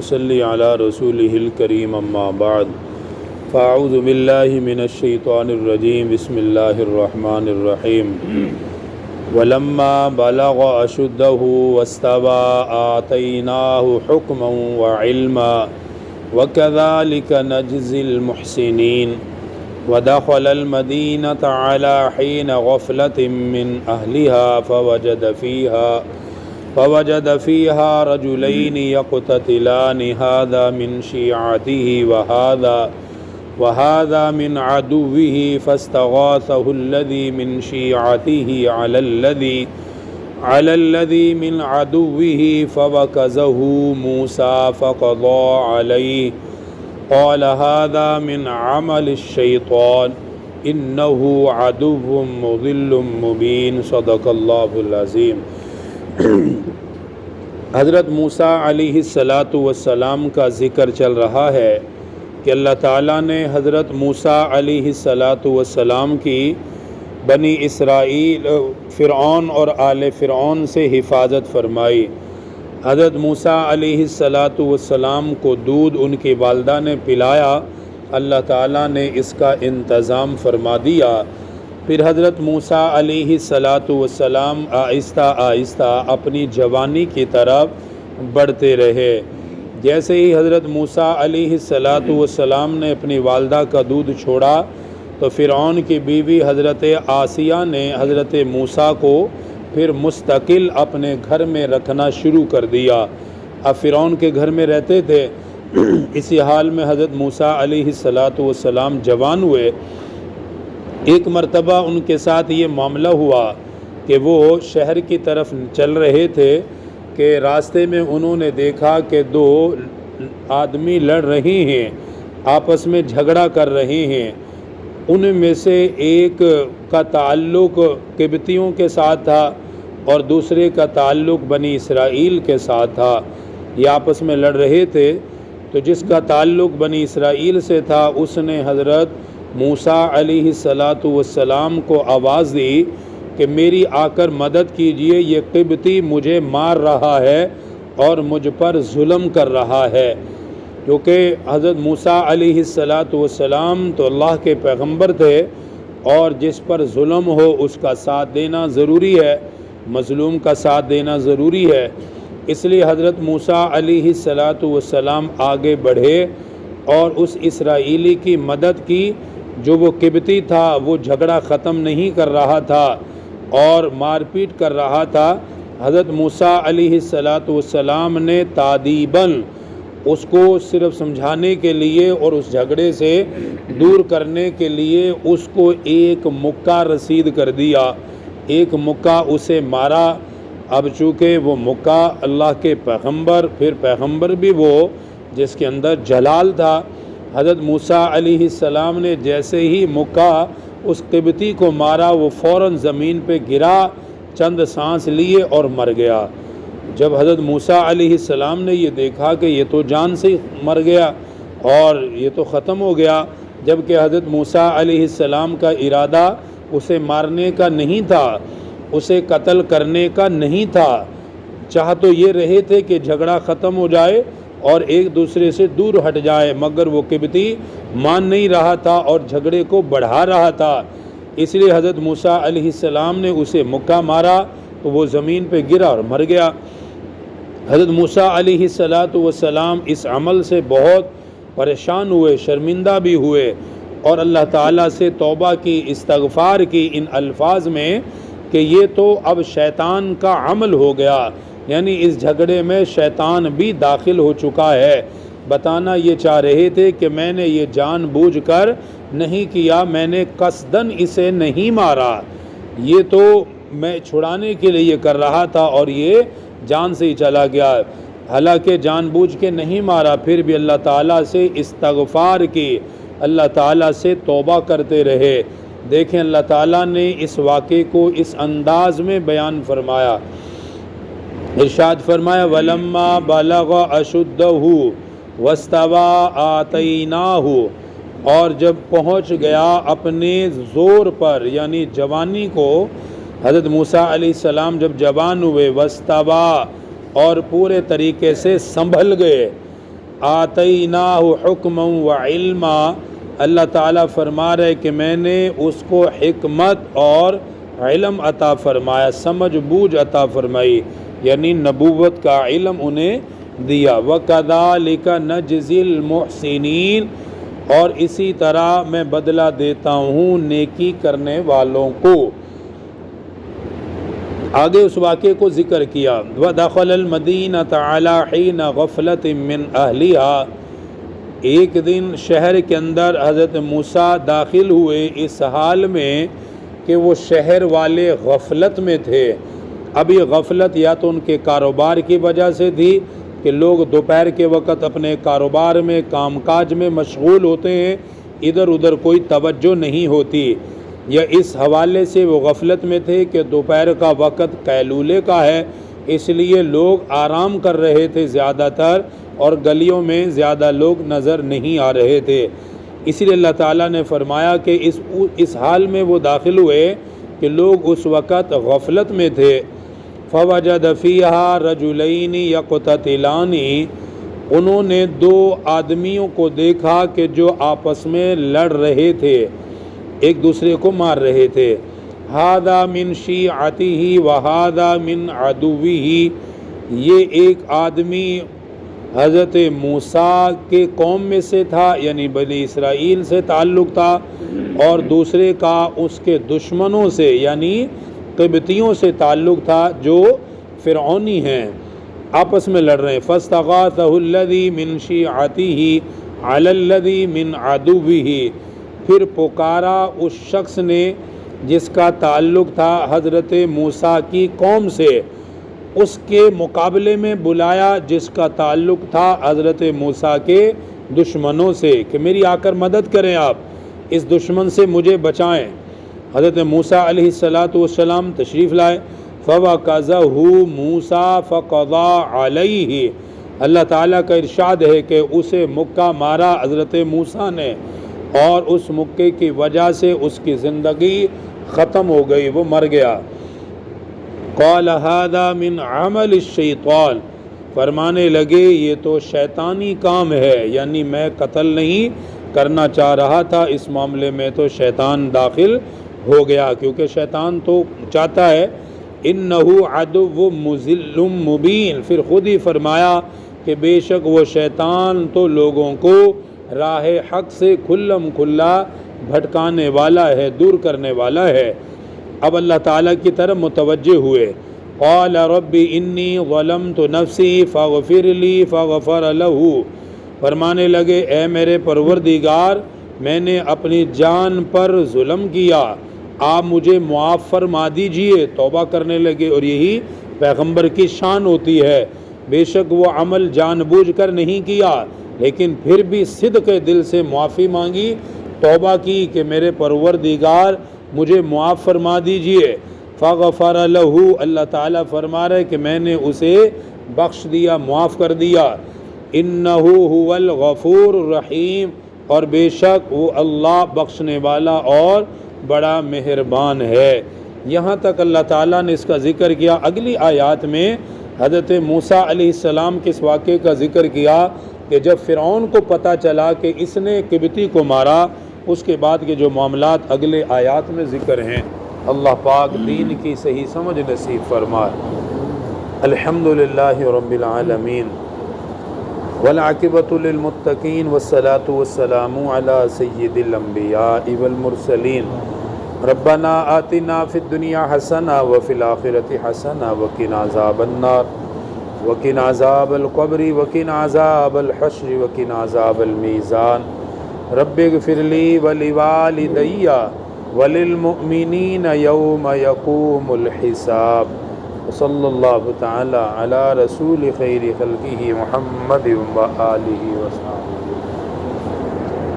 ونصلي على رسوله الكريم أما بعد فأعوذ بالله من الشيطان الرجيم بسم الله الرحمن الرحيم ولما بلغ أشده واستوى آتيناه حكما وعلما وكذلك نجزي المحسنين ودخل المدينة على حين غفلة من أهلها فوجد فيها رجلين يقتتلان هذا من شيعته وهذا من عدوه فاستغاثه الذي من شيعته على الذي من عدوه فوكزه موسى فقضى عليه قال هذا من عمل الشيطان إنه عدو مضل مبين صدق الله العظيم۔ حضرت موسیٰ علیہ السلام کا ذکر چل رہا ہے کہ اللہ تعالیٰ نے حضرت موسیٰ علیہ السلام کی بنی اسرائیل فرعون اور آل فرعون سے حفاظت فرمائی۔ حضرت موسیٰ علیہ السلام کو دودھ ان کی والدہ نے پلایا، اللہ تعالیٰ نے اس کا انتظام فرما دیا۔ پھر حضرت موسیٰ علیہ السلام آہستہ آہستہ اپنی جوانی کی طرف بڑھتے رہے۔ جیسے ہی حضرت موسیٰ علیہ السلام نے اپنی والدہ کا دودھ چھوڑا تو فرعون کی بیوی حضرت آسیہ نے حضرت موسیٰ کو پھر مستقل اپنے گھر میں رکھنا شروع کر دیا۔ اب فرعون کے گھر میں رہتے تھے، اسی حال میں حضرت موسیٰ علیہ السلام جوان ہوئے۔ ایک مرتبہ ان کے ساتھ یہ معاملہ ہوا کہ وہ شہر کی طرف چل رہے تھے کہ راستے میں انہوں نے دیکھا کہ دو آدمی لڑ رہے ہیں، آپس میں جھگڑا کر رہے ہیں۔ ان میں سے ایک کا تعلق قبطیوں کے ساتھ تھا اور دوسرے کا تعلق بنی اسرائیل کے ساتھ تھا۔ یہ آپس میں لڑ رہے تھے تو جس کا تعلق بنی اسرائیل سے تھا اس نے حضرت موسیٰ علیہ السلام کو آواز دی کہ میری آ کر مدد کیجئے، یہ قبطی مجھے مار رہا ہے اور مجھ پر ظلم کر رہا ہے۔ کیونکہ حضرت موسیٰ علیہ السلام تو اللہ کے پیغمبر تھے اور جس پر ظلم ہو اس کا ساتھ دینا ضروری ہے، مظلوم کا ساتھ دینا ضروری ہے۔ اس لیے حضرت موسیٰ علیہ السلام آگے بڑھے اور اس اسرائیلی کی مدد کی جو وہ قبطی تھا، وہ جھگڑا ختم نہیں کر رہا تھا اور مار پیٹ کر رہا تھا۔ حضرت موسیٰ علیہ السلام نے تادیباً اس کو صرف سمجھانے کے لیے اور اس جھگڑے سے دور کرنے کے لیے اس کو ایک مکہ رسید کر دیا، ایک مکہ اسے مارا۔ اب چونکہ وہ مکہ اللہ کے پیغمبر، پھر پیغمبر بھی وہ جس کے اندر جلال تھا، حضرت موسیٰ علیہ السلام نے جیسے ہی مکہ اس قبطی کو مارا وہ فوراً زمین پہ گرا، چند سانس لیے اور مر گیا۔ جب حضرت موسیٰ علیہ السلام نے یہ دیکھا کہ یہ تو جان سے مر گیا اور یہ تو ختم ہو گیا، جبکہ حضرت موسیٰ علیہ السلام کا ارادہ اسے مارنے کا نہیں تھا، اسے قتل کرنے کا نہیں تھا، چاہ تو یہ رہے تھے کہ جھگڑا ختم ہو جائے اور ایک دوسرے سے دور ہٹ جائے، مگر وہ قبطی مان نہیں رہا تھا اور جھگڑے کو بڑھا رہا تھا۔ اس لیے حضرت موسیٰ علیہ السلام نے اسے مکہ مارا تو وہ زمین پہ گرا اور مر گیا۔ حضرت موسیٰ علیہ السلام اس عمل سے بہت پریشان ہوئے، شرمندہ بھی ہوئے اور اللہ تعالیٰ سے توبہ کی، استغفار کی ان الفاظ میں کہ یہ تو اب شیطان کا عمل ہو گیا، یعنی اس جھگڑے میں شیطان بھی داخل ہو چکا ہے۔ بتانا یہ چاہ رہے تھے کہ میں نے یہ جان بوجھ کر نہیں کیا، میں نے قصداً اسے نہیں مارا، یہ تو میں چھڑانے کے لیے کر رہا تھا اور یہ جان سے ہی چلا گیا، حالانکہ جان بوجھ کے نہیں مارا۔ پھر بھی اللہ تعالیٰ سے استغفار کی، اللہ تعالیٰ سے توبہ کرتے رہے۔ دیکھیں اللہ تعالیٰ نے اس واقعے کو اس انداز میں بیان فرمایا، ارشاد فرمایا وَلَمَّا بَلَغَ أَشُدَّهُ وَاسْتَوَى آتَيْنَاهُ، اور جب پہنچ گیا اپنے زور پر یعنی جوانی کو، حضرت موسیٰ علیہ السلام جب جوان ہوئے، وَاسْتَوَى، اور پورے طریقے سے سنبھل گئے، آتیناہ حکما و علما، اللہ تعالیٰ فرما رہے کہ میں نے اس کو حکمت اور علم عطا فرمایا، سمجھ بوجھ عطا فرمائی، یعنی نبوت کا علم انہیں دیا۔ وَكَذَلِكَ نَجْزِي الْمُحْسِنِينَ، اور اسی طرح میں بدلہ دیتا ہوں نیکی کرنے والوں کو۔ آگے اس واقعے کو ذکر کیا۔ وَدَخَلَ الْمَدِينَةَ عَلَى حِينَ غَفْلَةٍ مِّنْ أَهْلِهَا، ایک دن شہر کے اندر حضرت موسیٰ داخل ہوئے اس حال میں کہ وہ شہر والے غفلت میں تھے۔ اب یہ غفلت یا تو ان کے کاروبار کی وجہ سے تھی کہ لوگ دوپہر کے وقت اپنے کاروبار میں کام کاج میں مشغول ہوتے ہیں، ادھر ادھر کوئی توجہ نہیں ہوتی، یا اس حوالے سے وہ غفلت میں تھے کہ دوپہر کا وقت قیلولے کا ہے، اس لیے لوگ آرام کر رہے تھے زیادہ تر، اور گلیوں میں زیادہ لوگ نظر نہیں آ رہے تھے۔ اسی لیے اللہ تعالیٰ نے فرمایا کہ اس حال میں وہ داخل ہوئے کہ لوگ اس وقت غفلت میں تھے۔ فوجد فیہا رجلین یقتتلان، انہوں نے دو آدمیوں کو دیکھا کہ جو آپس میں لڑ رہے تھے، ایک دوسرے کو مار رہے تھے۔ ھذا من شیعتہ وھذا من عدوہ، یہ ایک آدمی حضرت موسیٰ کے قوم میں سے تھا، یعنی بنی اسرائیل سے تعلق تھا، اور دوسرے کا اس کے دشمنوں سے یعنی قبطیوں سے تعلق تھا جو فرعونی ہیں، آپس میں لڑ رہے ہیں۔ فاستغاثہ الذی من شیعتہ علی الذی من عدوہ، پھر پکارا اس شخص نے جس کا تعلق تھا حضرت موسیٰ کی قوم سے، اس کے مقابلے میں بلایا جس کا تعلق تھا حضرت موسیٰ کے دشمنوں سے کہ میری آ کر مدد کریں، آپ اس دشمن سے مجھے بچائیں۔ حضرت موسیٰ علیہ السلام تشریف لائے۔ فَوَكَزَهُ مُوسَىٰ فَقَضَىٰ عَلَيْهِ، اللہ تعالیٰ کا ارشاد ہے کہ اسے مکہ مارا حضرت موسیٰ نے، اور اس مکے کی وجہ سے اس کی زندگی ختم ہو گئی، وہ مر گیا۔ قال هذا من عمل الشیطان، فرمانے لگے یہ تو شیطانی کام ہے، یعنی میں قتل نہیں کرنا چاہ رہا تھا، اس معاملے میں تو شیطان داخل ہو گیا، کیونکہ شیطان تو چاہتا ہے انہ عدو مضل مبین، پھر خود ہی فرمایا کہ بے شک وہ شیطان تو لوگوں کو راہ حق سے کھلم کھلا بھٹکانے والا ہے، دور کرنے والا ہے۔ اب اللہ تعالیٰ کی طرف متوجہ ہوئے۔ قال رب انی ظلمت نفسی فاغفر لی فغفر لہ، فرمانے لگے اے میرے پروردگار میں نے اپنی جان پر ظلم کیا، آپ مجھے معاف فرما دیجئے۔ توبہ کرنے لگے، اور یہی پیغمبر کی شان ہوتی ہے، بے شک وہ عمل جان بوجھ کر نہیں کیا لیکن پھر بھی صدق دل سے معافی مانگی، توبہ کی کہ میرے پروردگار مجھے معاف فرما دیجئے۔ فغفر لہ، اللہ تعالیٰ فرما رہے کہ میں نے اسے بخش دیا، معاف کر دیا۔ انہ هو الغفور الرحیم، اور بے شک وہ اللہ بخشنے والا اور بڑا مہربان ہے۔ یہاں تک اللہ تعالیٰ نے اس کا ذکر کیا۔ اگلی آیات میں حضرت موسیٰ علیہ السلام کے اس واقعے کا ذکر کیا کہ جب فرعون کو پتہ چلا کہ اس نے قبطی کو مارا، اس کے بعد کے جو معاملات اگلے آیات میں ذکر ہیں۔ اللہ پاک دین کی صحیح سمجھ نصیب فرمائے۔ الحمدللہ رب العالمین، والعاقبۃ للمتقین، والصلاۃ والسلام علی سید الانبیاء والمرسلین۔ ربنا آتنا فی الدنیا حسنہ وفی الآخرۃ حسنہ وقنا عذاب النار وقنا عذاب القبر وقنا عذاب الحشر وقنا عذاب المیزان۔ رب اغفر لی ولوالدی وللمؤمنین یوم یقوم الحساب۔ صلی اللہ تعالی علی رسول خیر خلقہ محمد و آلہ وسلم۔